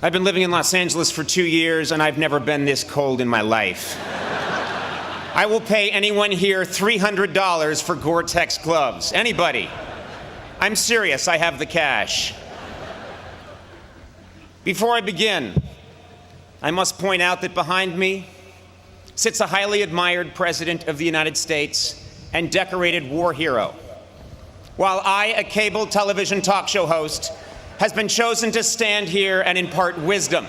I've been living in Los Angeles for 2 years, and I've never been this cold in my life. I will pay anyone here $300 for Gore-Tex gloves. Anybody. I'm serious, I have the cash. Before I begin, I must point out that behind me sits a highly admired President of the United States and decorated war hero, while I, a cable television talk show host, has been chosen to stand here and impart wisdom.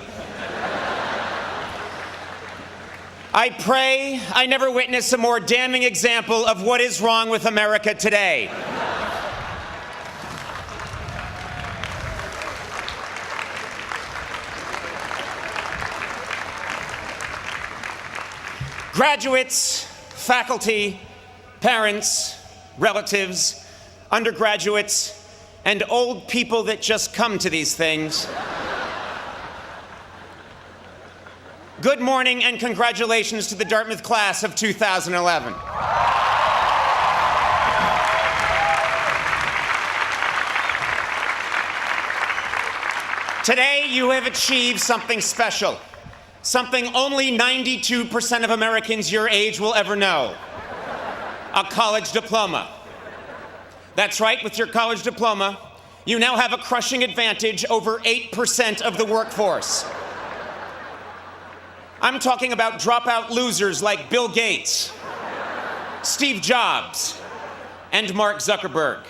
I pray I never witness a more damning example of what is wrong with America today. Graduates, faculty, parents, relatives, undergraduates, and old people that just come to these things. Good morning and congratulations to the Dartmouth class of 2011. Today you have achieved something special, something only 92% of Americans your age will ever know: a college diploma. That's right, with your college diploma, you now have a crushing advantage over 8% of the workforce. I'm talking about dropout losers like Bill Gates, Steve Jobs, and Mark Zuckerberg.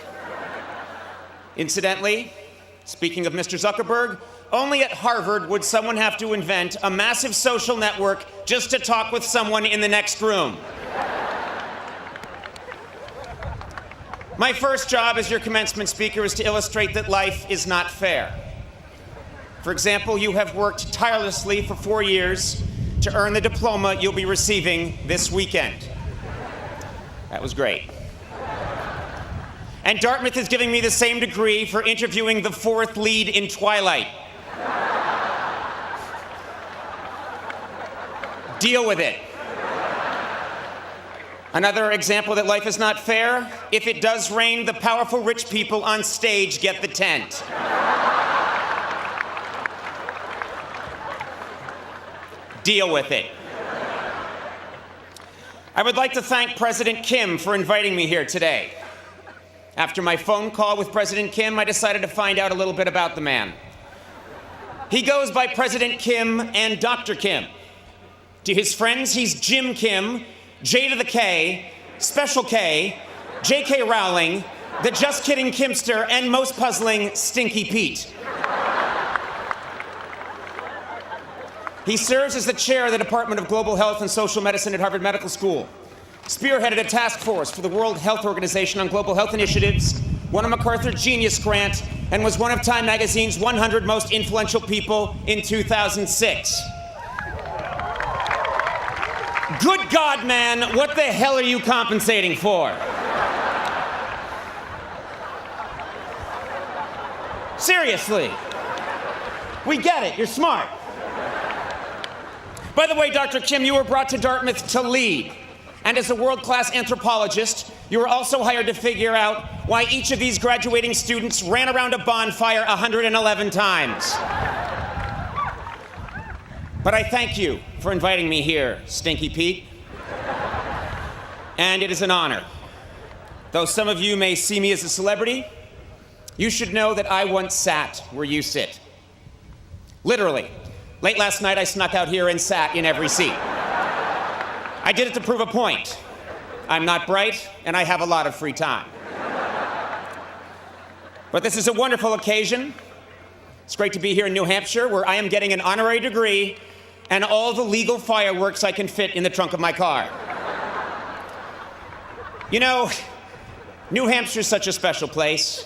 Incidentally, speaking of Mr. Zuckerberg, only at Harvard would someone have to invent a massive social network just to talk with someone in the next room. My first job as your commencement speaker is to illustrate that life is not fair. For example, you have worked tirelessly for 4 years to earn the diploma you'll be receiving this weekend. That was great. And Dartmouth is giving me the same degree for interviewing the fourth lead in Twilight. Deal with it. Another example that life is not fair: if it does rain, the powerful rich people on stage get the tent. Deal with it. I would like to thank President Kim for inviting me here today. After my phone call with President Kim, I decided to find out a little bit about the man. He goes by President Kim and Dr. Kim. To his friends, he's Jim Kim, J to the K, Special K, J.K. Rowling, the Just Kidding Kimster, and most puzzling, Stinky Pete. He serves as the chair of the Department of Global Health and Social Medicine at Harvard Medical School, spearheaded a task force for the World Health Organization on global health initiatives, won a MacArthur Genius Grant, and was one of Time Magazine's 100 most influential people in 2006. Good God, man, what the hell are you compensating for? Seriously. We get it, you're smart. By the way, Dr. Kim, you were brought to Dartmouth to lead. And as a world-class anthropologist, you were also hired to figure out why each of these graduating students ran around a bonfire 111 times. But I thank you for inviting me here, Stinky Pete. And it is an honor. Though some of you may see me as a celebrity, you should know that I once sat where you sit. Literally. Late last night, I snuck out here and sat in every seat. I did it to prove a point. I'm not bright, and I have a lot of free time. But this is a wonderful occasion. It's great to be here in New Hampshire, where I am getting an honorary degree and all the legal fireworks I can fit in the trunk of my car. You know, New Hampshire's such a special place.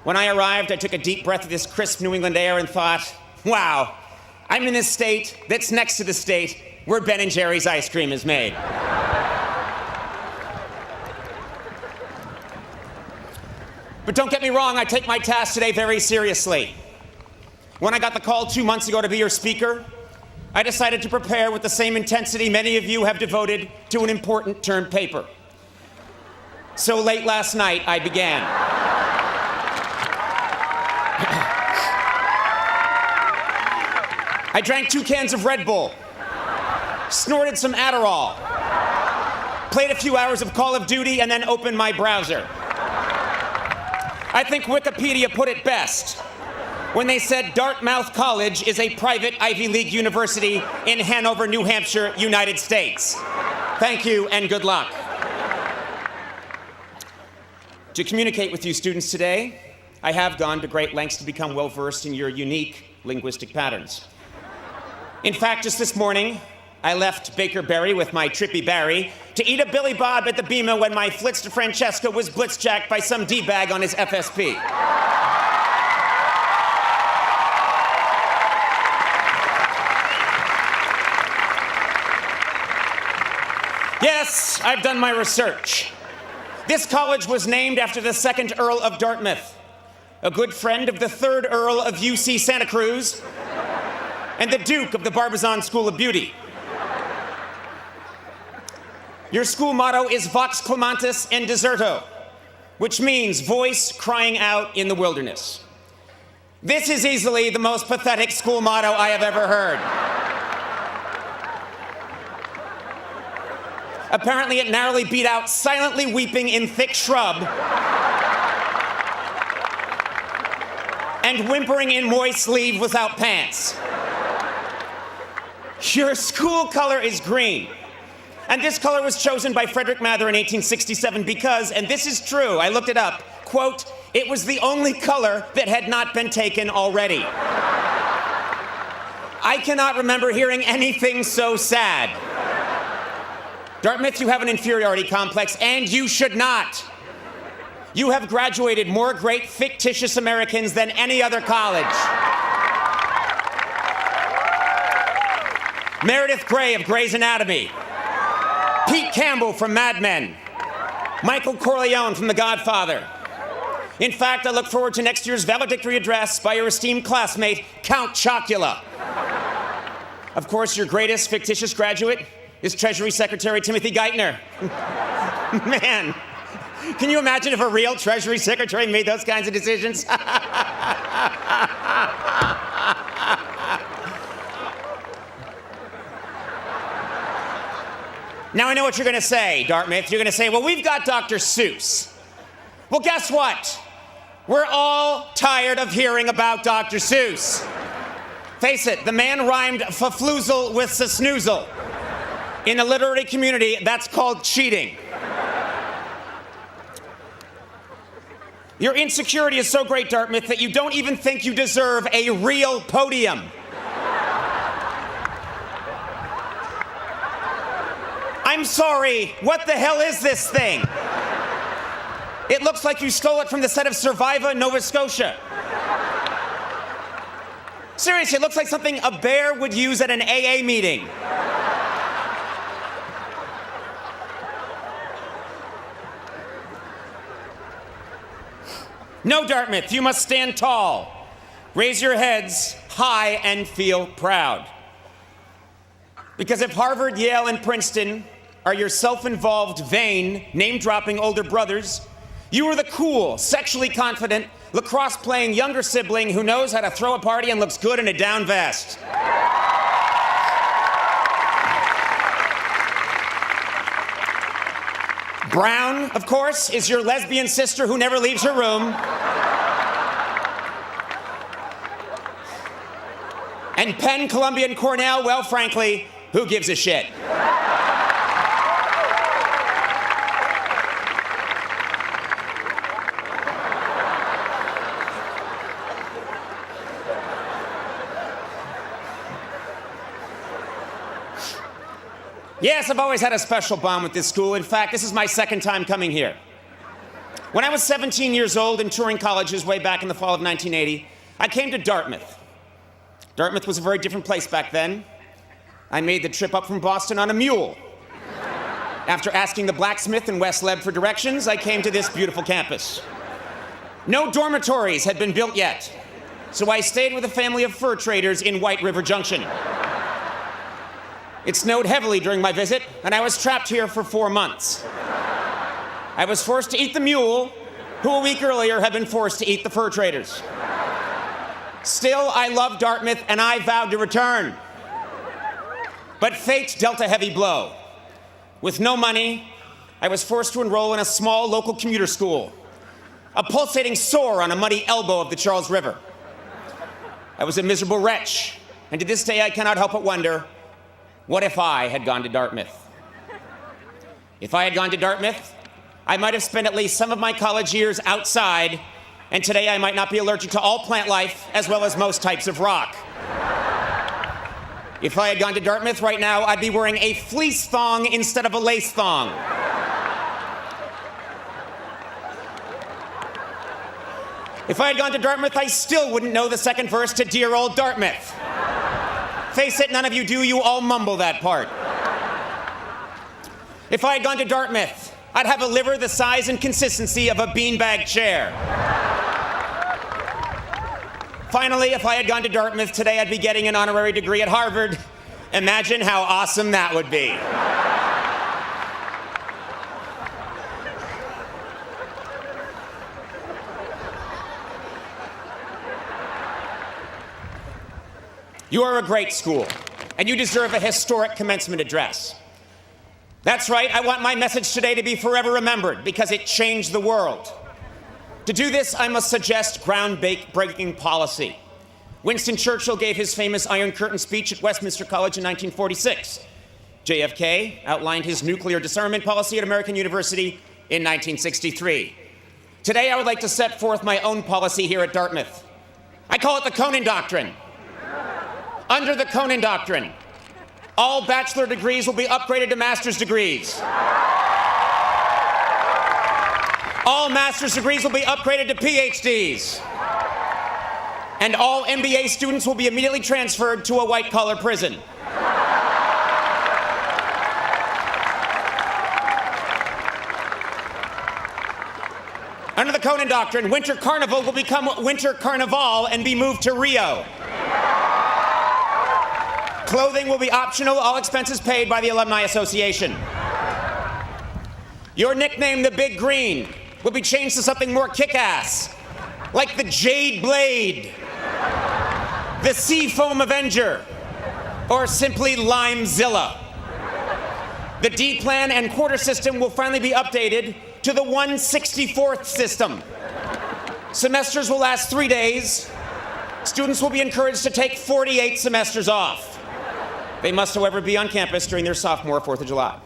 When I arrived, I took a deep breath of this crisp New England air and thought, wow, I'm in this state that's next to the state where Ben & Jerry's ice cream is made. But don't get me wrong, I take my task today very seriously. When I got the call 2 months ago to be your speaker, I decided to prepare with the same intensity many of you have devoted to an important term paper. So late last night, I began. I drank 2 cans of Red Bull, snorted some Adderall, played a few hours of Call of Duty, and then opened my browser. I think Wikipedia put it best when they said Dartmouth College is a private Ivy League university in Hanover, New Hampshire, United States. Thank you and good luck. To communicate with you students today, I have gone to great lengths to become well-versed in your unique linguistic patterns. In fact, just this morning, I left Baker Berry with my Trippy Barry to eat a Billy Bob at the Bema when my Flitz to Francesca was blitzjacked by some D-bag on his FSP. Yes, I've done my research. This college was named after the 2nd Earl of Dartmouth, a good friend of the 3rd Earl of UC Santa Cruz, and the Duke of the Barbizon School of Beauty. Your school motto is Vox Clamantis and Deserto, which means voice crying out in the wilderness. This is easily the most pathetic school motto I have ever heard. Apparently, it narrowly beat out silently weeping in thick shrub and whimpering in moist sleeve without pants. Your school color is green. And this color was chosen by Frederick Mather in 1867 because, and this is true, I looked it up, quote, it was the only color that had not been taken already. I cannot remember hearing anything so sad. Dartmouth, you have an inferiority complex, and you should not. You have graduated more great fictitious Americans than any other college. Meredith Grey of Grey's Anatomy, Pete Campbell from Mad Men, Michael Corleone from The Godfather. In fact, I look forward to next year's valedictory address by your esteemed classmate, Count Chocula. Of course, your greatest fictitious graduate is Treasury Secretary Timothy Geithner. Man, can you imagine if a real Treasury Secretary made those kinds of decisions? Now I know what you're gonna say, Dartmouth. You're gonna say, well, we've got Dr. Seuss. Well, guess what? We're all tired of hearing about Dr. Seuss. Face it, the man rhymed fafloozle with sasnoozle. In the literary community, that's called cheating. Your insecurity is so great, Dartmouth, that you don't even think you deserve a real podium. I'm sorry, what the hell is this thing? It looks like you stole it from the set of Survivor, Nova Scotia. Seriously, it looks like something a bear would use at an AA meeting. No, Dartmouth, you must stand tall. Raise your heads high and feel proud. Because if Harvard, Yale, and Princeton are your self-involved, vain, name-dropping older brothers, you are the cool, sexually confident, lacrosse-playing younger sibling who knows how to throw a party and looks good in a down vest. Brown, of course, is your lesbian sister who never leaves her room. And Penn, Columbia, and Cornell, well, frankly, who gives a shit? Yes, I've always had a special bond with this school. In fact, this is my 2nd time coming here. When I was 17 years old and touring colleges way back in the fall of 1980, I came to Dartmouth. Dartmouth was a very different place back then. I made the trip up from Boston on a mule. After asking the blacksmith in West Leb for directions, I came to this beautiful campus. No dormitories had been built yet, so I stayed with a family of fur traders in White River Junction. It snowed heavily during my visit, and I was trapped here for 4 months. I was forced to eat the mule, who a week earlier had been forced to eat the fur traders. Still, I love Dartmouth, and I vowed to return. But fate dealt a heavy blow. With no money, I was forced to enroll in a small local commuter school, a pulsating sore on a muddy elbow of the Charles River. I was a miserable wretch, and to this day I cannot help but wonder, what if I had gone to Dartmouth? If I had gone to Dartmouth, I might have spent at least some of my college years outside, and today I might not be allergic to all plant life, as well as most types of rock. If I had gone to Dartmouth right now, I'd be wearing a fleece thong instead of a lace thong. If I had gone to Dartmouth, I still wouldn't know the second verse to Dear Old Dartmouth. Face it, none of you do, you all mumble that part. If I had gone to Dartmouth, I'd have a liver the size and consistency of a beanbag chair. Finally, if I had gone to Dartmouth today, I'd be getting an honorary degree at Harvard. Imagine how awesome that would be. You are a great school, and you deserve a historic commencement address. That's right, I want my message today to be forever remembered because it changed the world. To do this, I must suggest groundbreaking policy. Winston Churchill gave his famous Iron Curtain speech at Westminster College in 1946. JFK outlined his nuclear disarmament policy at American University in 1963. Today, I would like to set forth my own policy here at Dartmouth. I call it the Conan Doctrine. Under the Conan Doctrine, all bachelor degrees will be upgraded to master's degrees. All master's degrees will be upgraded to PhDs. And all MBA students will be immediately transferred to a white-collar prison. Under the Conan Doctrine, Winter Carnival will become Winter Carnival and be moved to Rio. Clothing will be optional, all expenses paid by the Alumni Association. Your nickname, the Big Green, will be changed to something more kick-ass, like the Jade Blade, the Seafoam Avenger, or simply Limezilla. The D-plan and quarter system will finally be updated to the 1/64th system. Semesters will last 3 days. Students will be encouraged to take 48 semesters off. They must, however, be on campus during their sophomore 4th of July.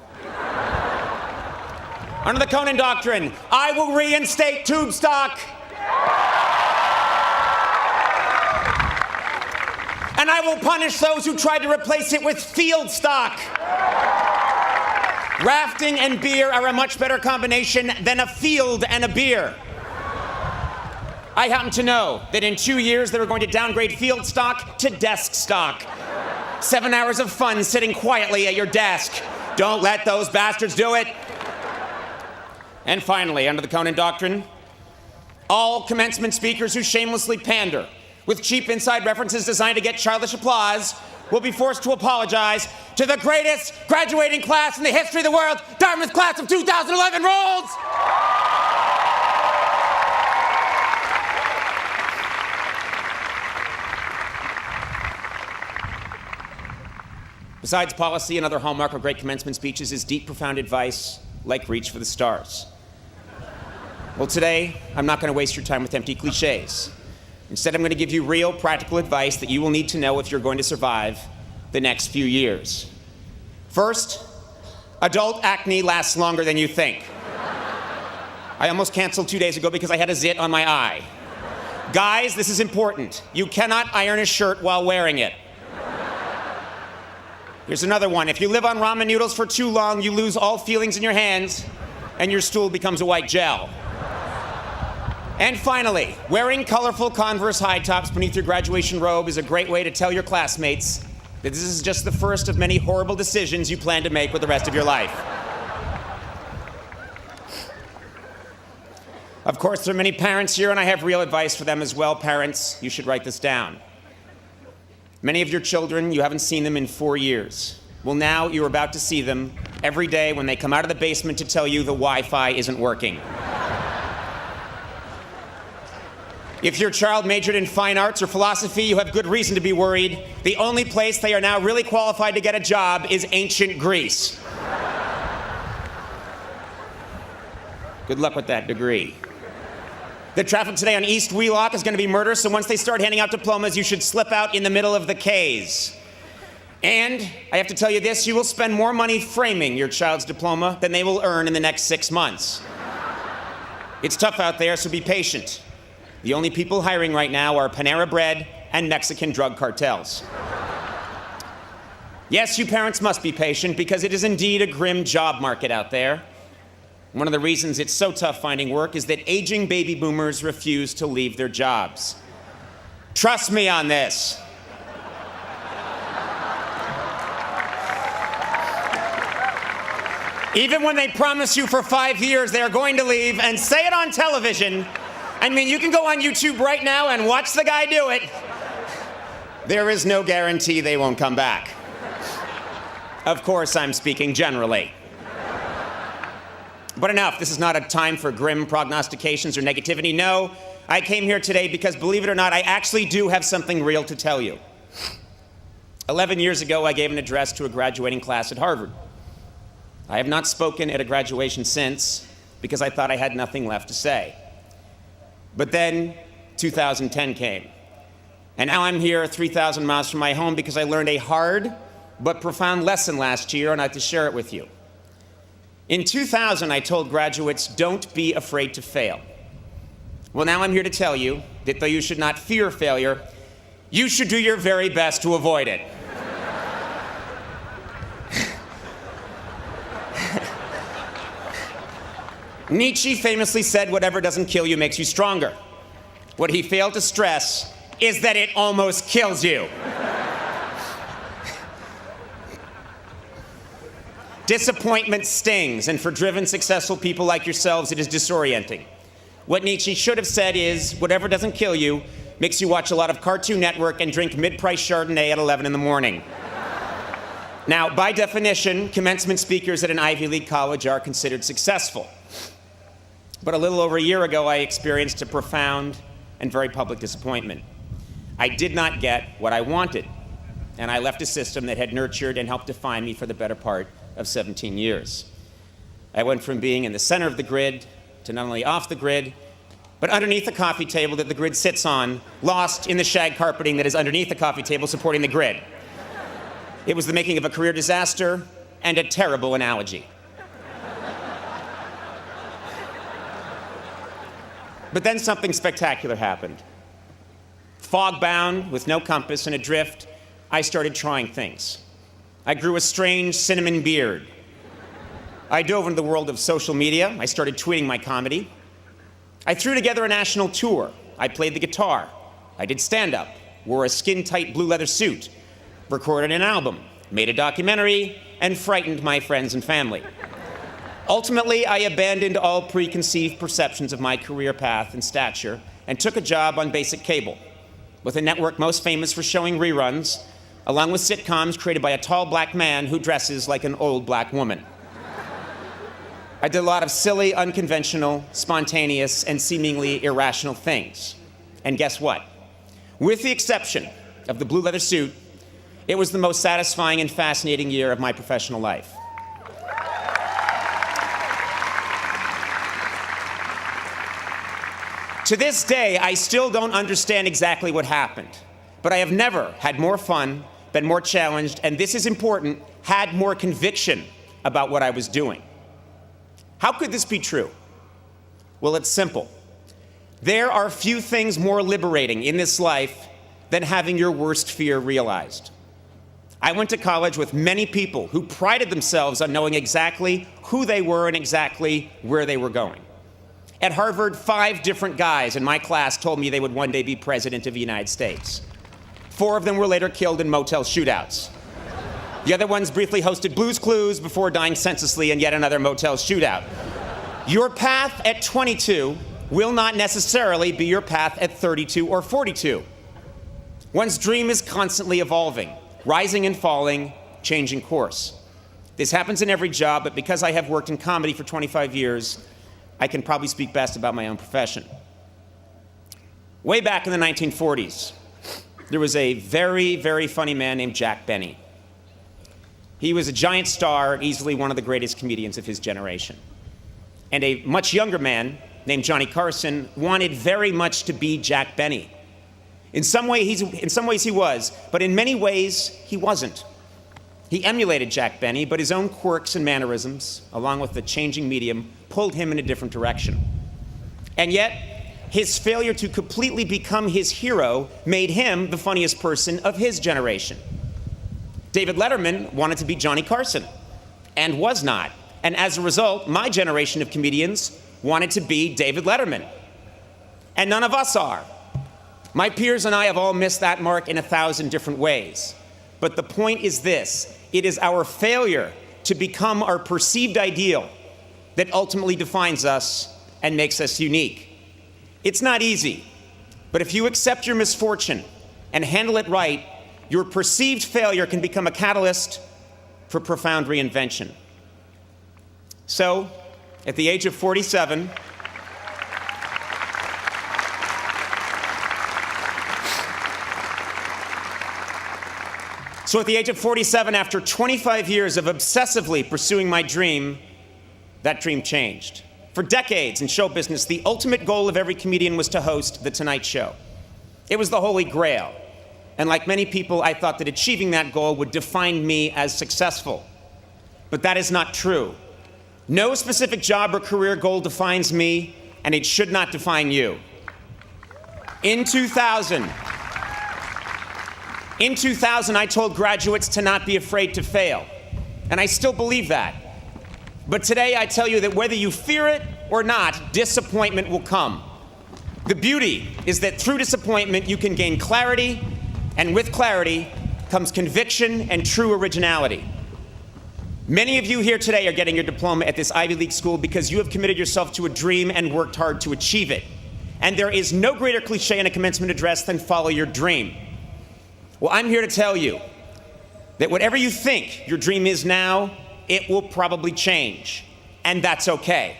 Under the Conan Doctrine, I will reinstate tube stock. And I will punish those who tried to replace it with field stock. Rafting and beer are a much better combination than a field and a beer. I happen to know that in 2 years they were going to downgrade field stock to desk stock. 7 hours of fun sitting quietly at your desk. Don't let those bastards do it. And finally, under the Conan Doctrine, all commencement speakers who shamelessly pander with cheap inside references designed to get childish applause will be forced to apologize to the greatest graduating class in the history of the world, Dartmouth class of 2011 rolls! Besides policy, another hallmark of great commencement speeches is deep, profound advice like reach for the stars. Well, today, I'm not going to waste your time with empty cliches. Instead, I'm going to give you real, practical advice that you will need to know if you're going to survive the next few years. First, adult acne lasts longer than you think. I almost canceled 2 days ago because I had a zit on my eye. Guys, this is important. You cannot iron a shirt while wearing it. Here's another one. If you live on ramen noodles for too long, you lose all feelings in your hands, and your stool becomes a white gel. And finally, wearing colorful Converse high tops beneath your graduation robe is a great way to tell your classmates that this is just the first of many horrible decisions you plan to make with the rest of your life. Of course, there are many parents here, and I have real advice for them as well. Parents, you should write this down. Many of your children, you haven't seen them in 4 years. Well, now you're about to see them every day when they come out of the basement to tell you the Wi-Fi isn't working. If your child majored in fine arts or philosophy, you have good reason to be worried. The only place they are now really qualified to get a job is ancient Greece. Good luck with that degree. The traffic today on East Wheelock is going to be murder, so once they start handing out diplomas, you should slip out in the middle of the K's. And I have to tell you this, you will spend more money framing your child's diploma than they will earn in the next 6 months. It's tough out there, so be patient. The only people hiring right now are Panera Bread and Mexican drug cartels. Yes, you parents must be patient because it is indeed a grim job market out there. One of the reasons it's so tough finding work is that aging baby boomers refuse to leave their jobs. Trust me on this. Even when they promise you for 5 years they are going to leave and say it on television, I mean, you can go on YouTube right now and watch the guy do it. There is no guarantee they won't come back. Of course, I'm speaking generally. But enough, this is not a time for grim prognostications or negativity. No, I came here today because, believe it or not, I actually do have something real to tell you. 11 years ago, I gave an address to a graduating class at Harvard. I have not spoken at a graduation since because I thought I had nothing left to say. But then 2010 came. And now I'm here 3,000 miles from my home because I learned a hard but profound lesson last year, and I have to share it with you. In 2000, I told graduates, don't be afraid to fail. Well, now I'm here to tell you that though you should not fear failure, you should do your very best to avoid it. Nietzsche famously said, whatever doesn't kill you makes you stronger. What he failed to stress is that it almost kills you. Disappointment stings, and for driven, successful people like yourselves, it is disorienting. What Nietzsche should have said is, whatever doesn't kill you makes you watch a lot of Cartoon Network and drink mid-price Chardonnay at 11 in the morning. Now, by definition, commencement speakers at an Ivy League college are considered successful. But a little over a year ago, I experienced a profound and very public disappointment. I did not get what I wanted, and I left a system that had nurtured and helped define me for the better part of 17 years. I went from being in the center of the grid to not only off the grid, but underneath the coffee table that the grid sits on, lost in the shag carpeting that is underneath the coffee table supporting the grid. It was the making of a career disaster and a terrible analogy. But then something spectacular happened. Fog-bound, with no compass and adrift, I started trying things. I grew a strange cinnamon beard. I dove into the world of social media. I started tweeting my comedy. I threw together a national tour. I played the guitar. I did stand-up, wore a skin-tight blue leather suit, recorded an album, made a documentary, and frightened my friends and family. Ultimately, I abandoned all preconceived perceptions of my career path and stature and took a job on basic cable, with a network most famous for showing reruns, along with sitcoms created by a tall black man who dresses like an old black woman. I did a lot of silly, unconventional, spontaneous, and seemingly irrational things. And guess what? With the exception of the blue leather suit, it was the most satisfying and fascinating year of my professional life. To this day, I still don't understand exactly what happened, but I have never had more fun, been more challenged, and this is important, had more conviction about what I was doing. How could this be true? Well, it's simple. There are few things more liberating in this life than having your worst fear realized. I went to college with many people who prided themselves on knowing exactly who they were and exactly where they were going. At Harvard, 5 different guys in my class told me they would one day be president of the United States. 4 of them were later killed in motel shootouts. The other ones briefly hosted Blue's Clues before dying senselessly in yet another motel shootout. Your path at 22 will not necessarily be your path at 32 or 42. One's dream is constantly evolving, rising and falling, changing course. This happens in every job, but because I have worked in comedy for 25 years, I can probably speak best about my own profession. Way back in the 1940s, there was a very, very funny man named Jack Benny. He was a giant star, easily one of the greatest comedians of his generation. And a much younger man named Johnny Carson wanted very much to be Jack Benny. In some ways he was, but in many ways he wasn't. He emulated Jack Benny, but his own quirks and mannerisms, along with the changing medium, pulled him in a different direction. And yet, his failure to completely become his hero made him the funniest person of his generation. David Letterman wanted to be Johnny Carson, and was not. And as a result, my generation of comedians wanted to be David Letterman. And none of us are. My peers and I have all missed that mark in 1,000 different ways. But the point is this: it is our failure to become our perceived ideal that ultimately defines us and makes us unique. It's not easy, but if you accept your misfortune and handle it right, your perceived failure can become a catalyst for profound reinvention. So, at the age of 47, after 25 years of obsessively pursuing my dream, that dream changed. For decades in show business, the ultimate goal of every comedian was to host The Tonight Show. It was the holy grail. And like many people, I thought that achieving that goal would define me as successful. But that is not true. No specific job or career goal defines me, and it should not define you. In 2000, I told graduates to not be afraid to fail, and I still believe that. But today I tell you that whether you fear it or not, disappointment will come. The beauty is that through disappointment you can gain clarity, and with clarity comes conviction and true originality. Many of you here today are getting your diploma at this Ivy League school because you have committed yourself to a dream and worked hard to achieve it. And there is no greater cliche in a commencement address than follow your dream. Well, I'm here to tell you that whatever you think your dream is now, it will probably change, and that's okay.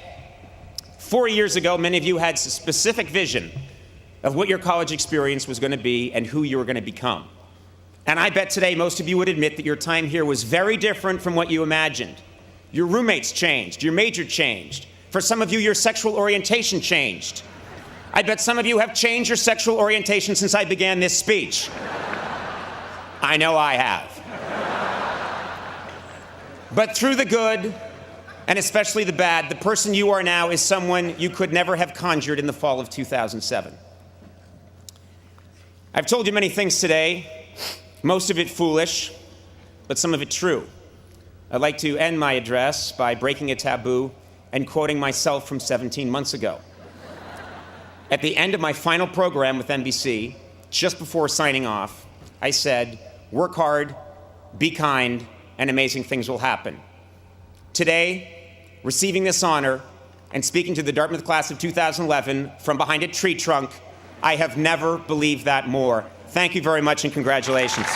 4 years ago, many of you had a specific vision of what your college experience was going to be and who you were going to become. And I bet today most of you would admit that your time here was very different from what you imagined. Your roommates changed, your major changed. For some of you, your sexual orientation changed. I bet some of you have changed your sexual orientation since I began this speech. I know I have. But through the good, and especially the bad, the person you are now is someone you could never have conjured in the fall of 2007. I've told you many things today, most of it foolish, but some of it true. I'd like to end my address by breaking a taboo and quoting myself from 17 months ago. At the end of my final program with NBC, just before signing off, I said, "Work hard, be kind, and amazing things will happen." Today, receiving this honor and speaking to the Dartmouth class of 2011 from behind a tree trunk, I have never believed that more. Thank you very much and congratulations.